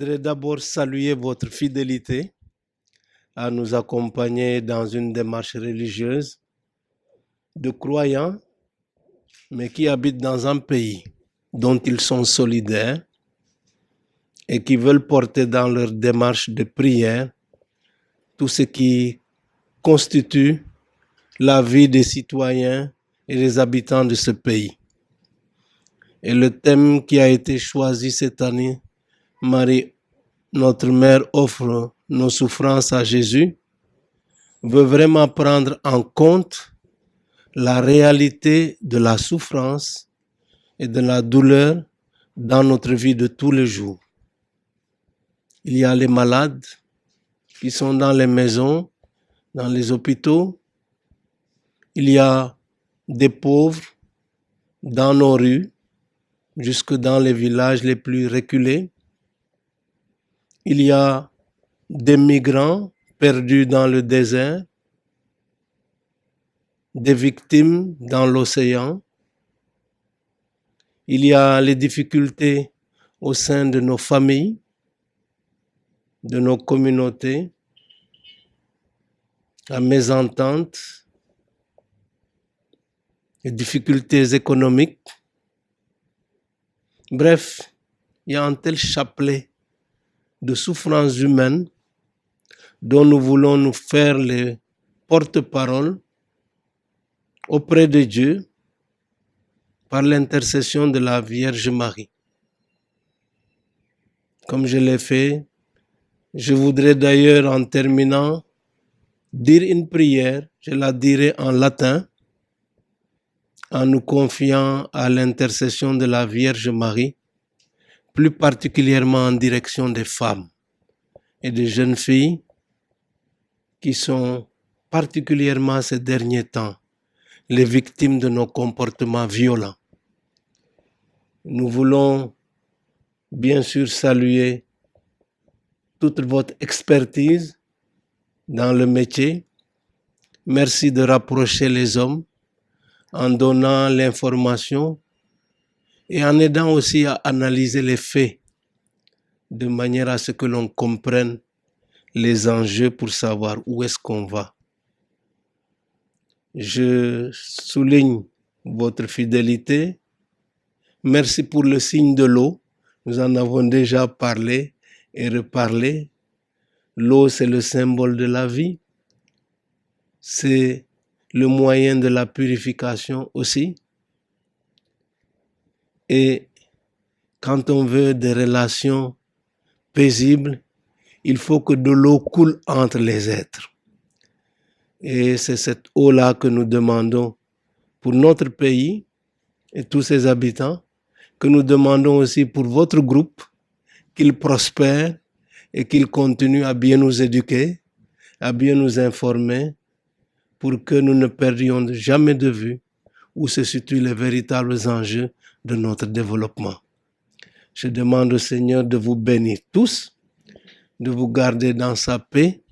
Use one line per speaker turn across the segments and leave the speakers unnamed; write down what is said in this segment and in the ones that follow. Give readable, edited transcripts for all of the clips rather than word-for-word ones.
voudrais d'abord saluer votre fidélité à nous accompagner dans une démarche religieuse de croyants, mais qui habitent dans un pays dont ils sont solidaires et qui veulent porter dans leur démarche de prière tout ce qui constitue la vie des citoyens et des habitants de ce pays. Et le thème qui a été choisi cette année, Marie, notre mère, offre nos souffrances à Jésus, veut vraiment prendre en compte la réalité de la souffrance et de la douleur dans notre vie de tous les jours. Il y a les malades qui sont dans les maisons, dans les hôpitaux. Il y a des pauvres dans nos rues, jusque dans les villages les plus reculés. Il y a des migrants perdus dans le désert, des victimes dans l'océan. Il y a les difficultés au sein de nos familles, de nos communautés, la mésentente, les difficultés économiques. Bref, il y a un tel chapelet de souffrances humaines dont nous voulons nous faire les porte-parole auprès de Dieu par l'intercession de la Vierge Marie. Comme je l'ai fait, je voudrais d'ailleurs en terminant dire une prière, je la dirai en latin, en nous confiant à l'intercession de la Vierge Marie, plus particulièrement en direction des femmes et des jeunes filles qui sont particulièrement ces derniers temps les victimes de nos comportements violents. Nous voulons bien sûr saluer toute votre expertise dans le métier. Merci de rapprocher les hommes en donnant l'information et en aidant aussi à analyser les faits de manière à ce que l'on comprenne les enjeux pour savoir où est-ce qu'on va. Je souligne votre fidélité. Merci pour le signe de l'eau. Nous en avons déjà parlé et reparlé. L'eau, c'est le symbole de la vie. C'est le moyen de la purification aussi. Et quand on veut des relations paisibles, il faut que de l'eau coule entre les êtres. Et c'est cette eau-là que nous demandons pour notre pays et tous ses habitants, que nous demandons aussi pour votre groupe, qu'il prospère et qu'il continue à bien nous éduquer, à bien nous informer, pour que nous ne perdions jamais de vue où se situent les véritables enjeux de notre développement. Je demande au Seigneur de vous bénir tous, de vous garder dans sa paix.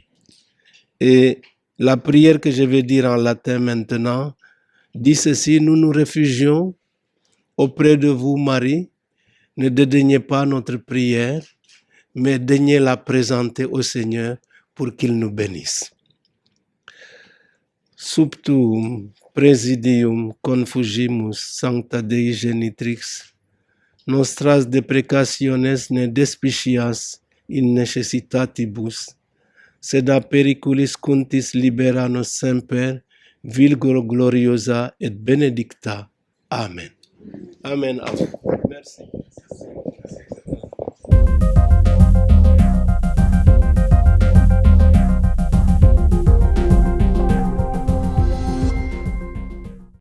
Et la prière que je vais dire en latin maintenant dit ceci: nous nous réfugions auprès de vous, Marie. Ne dédaignez pas notre prière, mais daignez la présenter au Seigneur pour qu'il nous bénisse. Subtum presidium confugimus sancta Dei genitrix, nostras deprecationes ne despicias in necessitatibus, sed a periculis cuntis libera nos semper, Virgo gloriosa et benedicta. Amen. Amen. Amen. Merci.